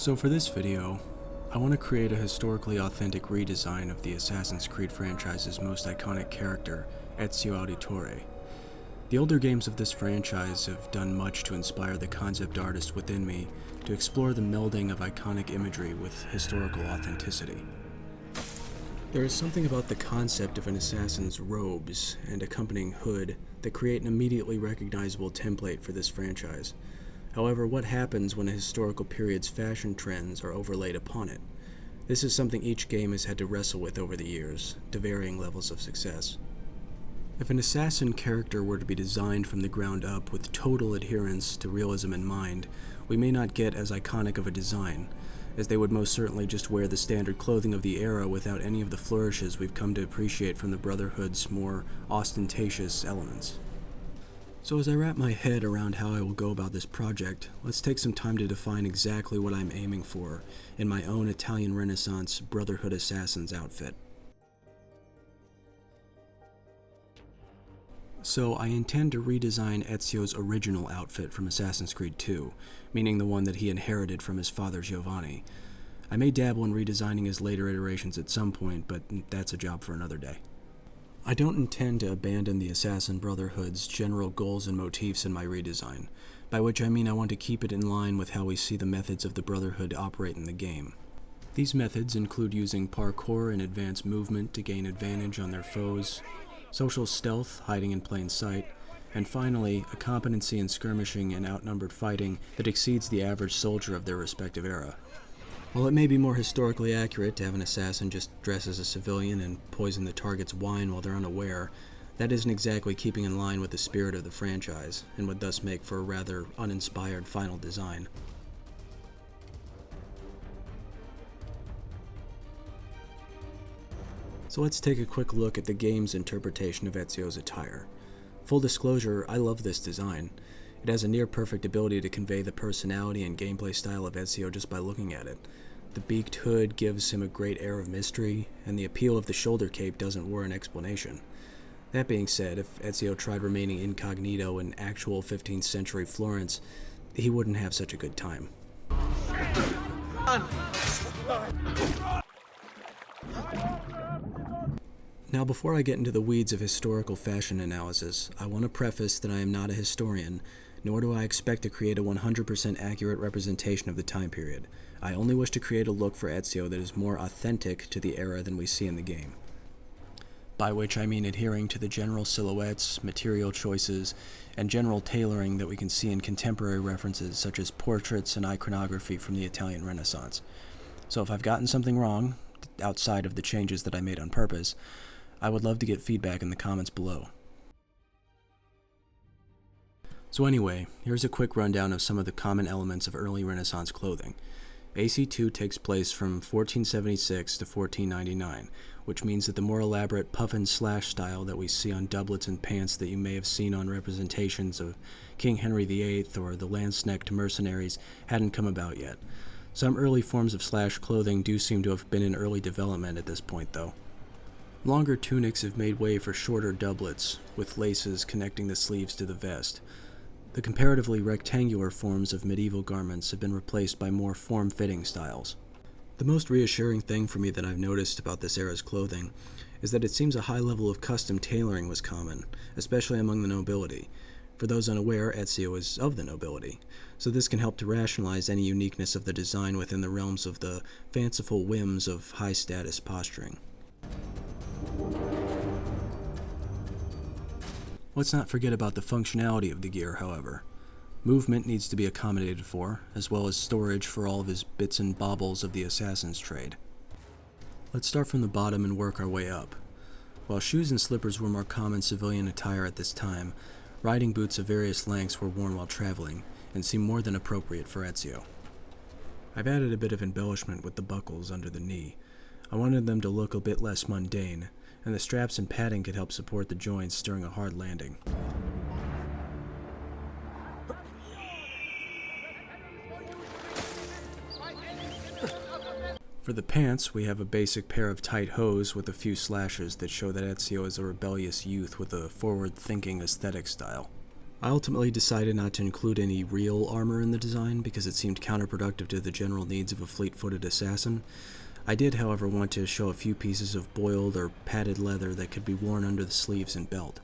So for this video, I want to create a historically authentic redesign of the Assassin's Creed franchise's most iconic character, Ezio Auditore. The older games of this franchise have done much to inspire the concept artist within me to explore the melding of iconic imagery with historical authenticity. There is something about the concept of an assassin's robes and accompanying hood that create an immediately recognizable template for this franchise. However, what happens when a historical period's fashion trends are overlaid upon it? This is something each game has had to wrestle with over the years, to varying levels of success. If an assassin character were to be designed from the ground up with total adherence to realism in mind, we may not get as iconic of a design, as they would most certainly just wear the standard clothing of the era without any of the flourishes we've come to appreciate from the Brotherhood's more ostentatious elements. So as I wrap my head around how I will go about this project, let's take some time to define exactly what I'm aiming for in my own Italian Renaissance Brotherhood Assassin's outfit. So I intend to redesign Ezio's original outfit from Assassin's Creed 2, meaning the one that he inherited from his father Giovanni. I may dabble in redesigning his later iterations at some point, but that's a job for another day. I don't intend to abandon the Assassin Brotherhood's general goals and motifs in my redesign, by which I mean I want to keep it in line with how we see the methods of the Brotherhood operate in the game. These methods include using parkour and advanced movement to gain advantage on their foes, social stealth, hiding in plain sight, and finally, a competency in skirmishing and outnumbered fighting that exceeds the average soldier of their respective era. While it may be more historically accurate to have an assassin just dress as a civilian and poison the target's wine while they're unaware, that isn't exactly keeping in line with the spirit of the franchise, and would thus make for a rather uninspired final design. So let's take a quick look at the game's interpretation of Ezio's attire. Full disclosure, I love this design. It has a near-perfect ability to convey the personality and gameplay style of Ezio just by looking at it. The beaked hood gives him a great air of mystery, and the appeal of the shoulder cape doesn't warrant explanation. That being said, if Ezio tried remaining incognito in actual 15th century Florence, he wouldn't have such a good time. Now, before I get into the weeds of historical fashion analysis, I want to preface that I am not a historian, nor do I expect to create a 100% accurate representation of the time period. I only wish to create a look for Ezio that is more authentic to the era than we see in the game. By which I mean adhering to the general silhouettes, material choices, and general tailoring that we can see in contemporary references such as portraits and iconography from the Italian Renaissance. So if I've gotten something wrong, outside of the changes that I made on purpose, I would love to get feedback in the comments below. So anyway, here's a quick rundown of some of the common elements of early Renaissance clothing. AC2 takes place from 1476 to 1499, which means that the more elaborate puff and slash style that we see on doublets and pants that you may have seen on representations of King Henry VIII or the lance-necked mercenaries hadn't come about yet. Some early forms of slash clothing do seem to have been in early development at this point though. Longer tunics have made way for shorter doublets, with laces connecting the sleeves to the vest. The comparatively rectangular forms of medieval garments have been replaced by more form-fitting styles. The most reassuring thing for me that I've noticed about this era's clothing is that it seems a high level of custom tailoring was common, especially among the nobility. For those unaware, Ezio is of the nobility, so this can help to rationalize any uniqueness of the design within the realms of the fanciful whims of high-status posturing. Let's not forget about the functionality of the gear, however. Movement needs to be accommodated for, as well as storage for all of his bits and baubles of the assassin's trade. Let's start from the bottom and work our way up. While shoes and slippers were more common civilian attire at this time, riding boots of various lengths were worn while traveling, and seem more than appropriate for Ezio. I've added a bit of embellishment with the buckles under the knee. I wanted them to look a bit less mundane, and the straps and padding could help support the joints during a hard landing. For the pants, we have a basic pair of tight hose with a few slashes that show that Ezio is a rebellious youth with a forward-thinking aesthetic style. I ultimately decided not to include any real armor in the design because it seemed counterproductive to the general needs of a fleet-footed assassin. I did, however, want to show a few pieces of boiled or padded leather that could be worn under the sleeves and belt.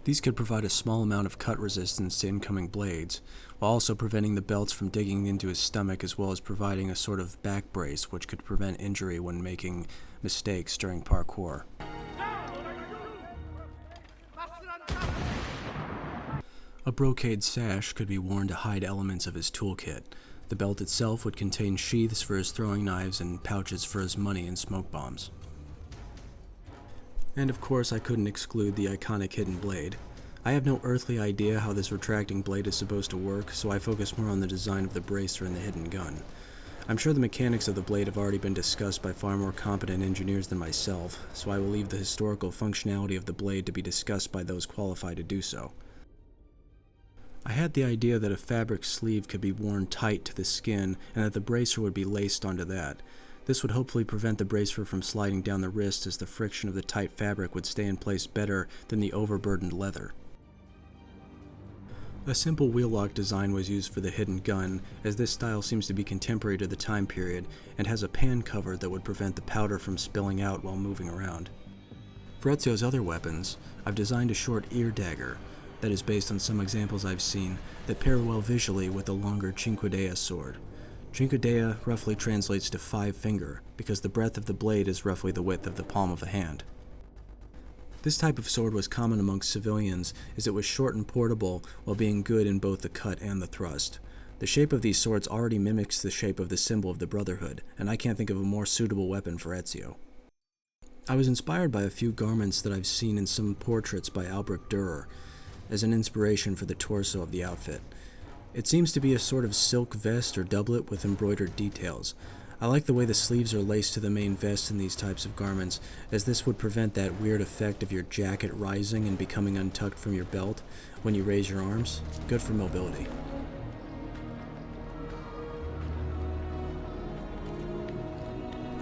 These could provide a small amount of cut resistance to incoming blades, while also preventing the belts from digging into his stomach, as well as providing a sort of back brace which could prevent injury when making mistakes during parkour. A brocade sash could be worn to hide elements of his toolkit. The belt itself would contain sheaths for his throwing knives and pouches for his money and smoke bombs. And of course, I couldn't exclude the iconic hidden blade. I have no earthly idea how this retracting blade is supposed to work, so I focus more on the design of the bracer and the hidden gun. I'm sure the mechanics of the blade have already been discussed by far more competent engineers than myself, so I will leave the historical functionality of the blade to be discussed by those qualified to do so. I had the idea that a fabric sleeve could be worn tight to the skin and that the bracer would be laced onto that. This would hopefully prevent the bracer from sliding down the wrist, as the friction of the tight fabric would stay in place better than the overburdened leather. A simple wheel lock design was used for the hidden gun, as this style seems to be contemporary to the time period and has a pan cover that would prevent the powder from spilling out while moving around. For Ezio's other weapons, I've designed a short ear dagger that is based on some examples I've seen that pair well visually with the longer Cinquedea sword. Cinquedea roughly translates to 5-finger, because the breadth of the blade is roughly the width of the palm of a hand. This type of sword was common amongst civilians, as it was short and portable while being good in both the cut and the thrust. The shape of these swords already mimics the shape of the symbol of the Brotherhood, and I can't think of a more suitable weapon for Ezio. I was inspired by a few garments that I've seen in some portraits by Albrecht Dürer as an inspiration for the torso of the outfit. It seems to be a sort of silk vest or doublet with embroidered details. I like the way the sleeves are laced to the main vest in these types of garments, as this would prevent that weird effect of your jacket rising and becoming untucked from your belt when you raise your arms. Good for mobility.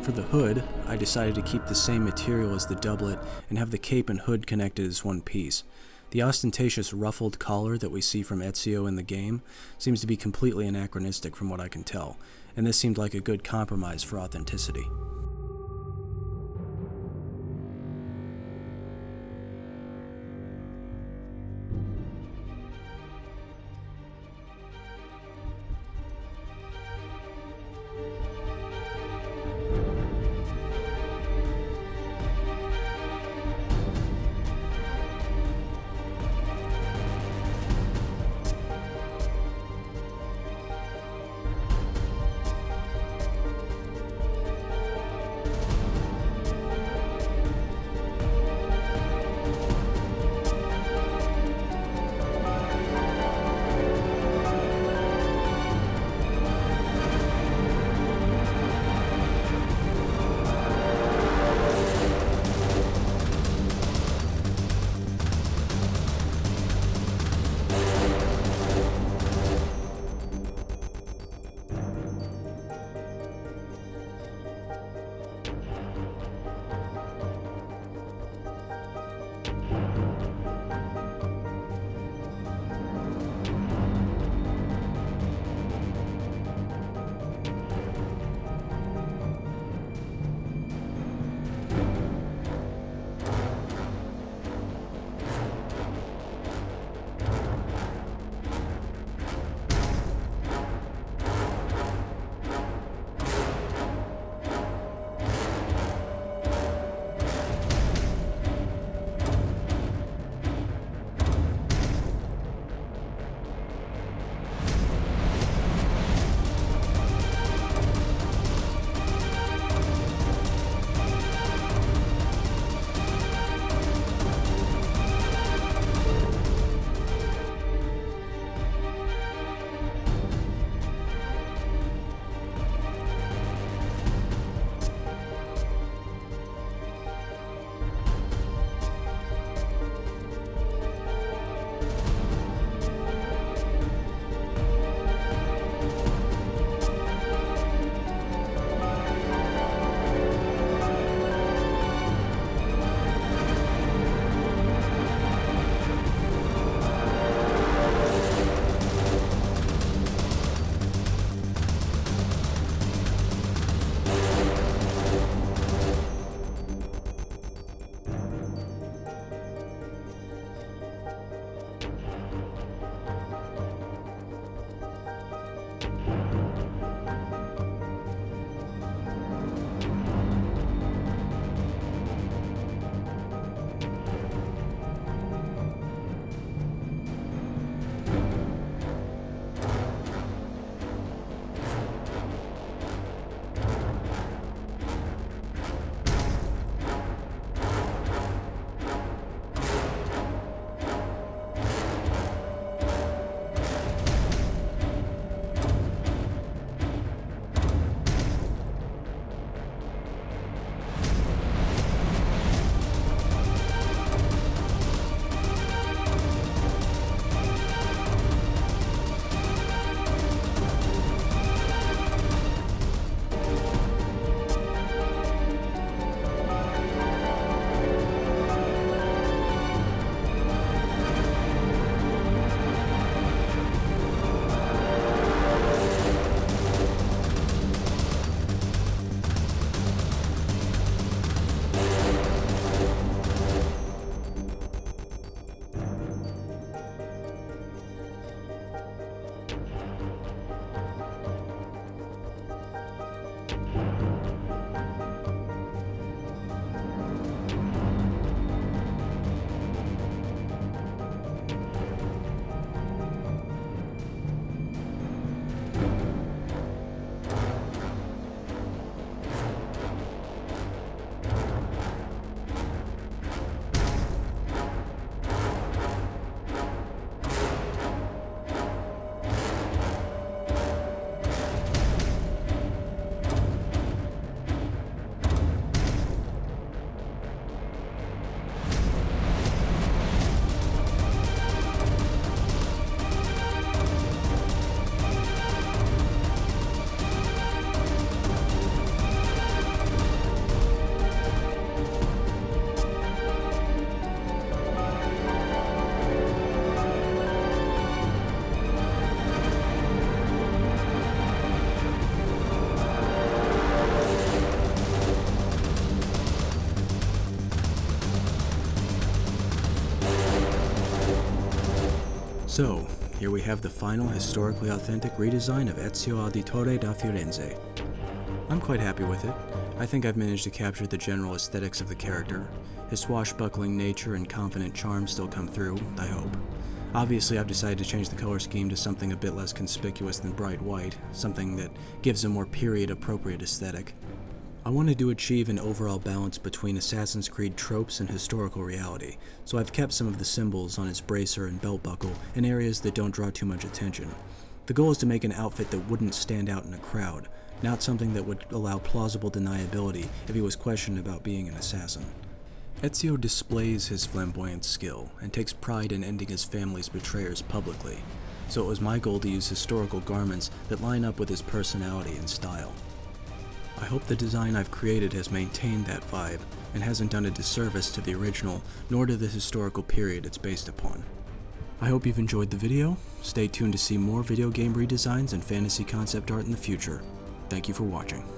For the hood, I decided to keep the same material as the doublet and have the cape and hood connected as one piece. The ostentatious ruffled collar that we see from Ezio in the game seems to be completely anachronistic from what I can tell, and this seemed like a good compromise for authenticity. So, here we have the final historically authentic redesign of Ezio Auditore da Firenze. I'm quite happy with it. I think I've managed to capture the general aesthetics of the character. His swashbuckling nature and confident charm still come through, I hope. Obviously, I've decided to change the color scheme to something a bit less conspicuous than bright white, something that gives a more period-appropriate aesthetic. I wanted to achieve an overall balance between Assassin's Creed tropes and historical reality, so I've kept some of the symbols on his bracer and belt buckle in areas that don't draw too much attention. The goal is to make an outfit that wouldn't stand out in a crowd, not something that would allow plausible deniability if he was questioned about being an assassin. Ezio displays his flamboyant skill and takes pride in ending his family's betrayers publicly, so it was my goal to use historical garments that line up with his personality and style. I hope the design I've created has maintained that vibe and hasn't done a disservice to the original nor to the historical period it's based upon. I hope you've enjoyed the video. Stay tuned to see more video game redesigns and fantasy concept art in the future. Thank you for watching.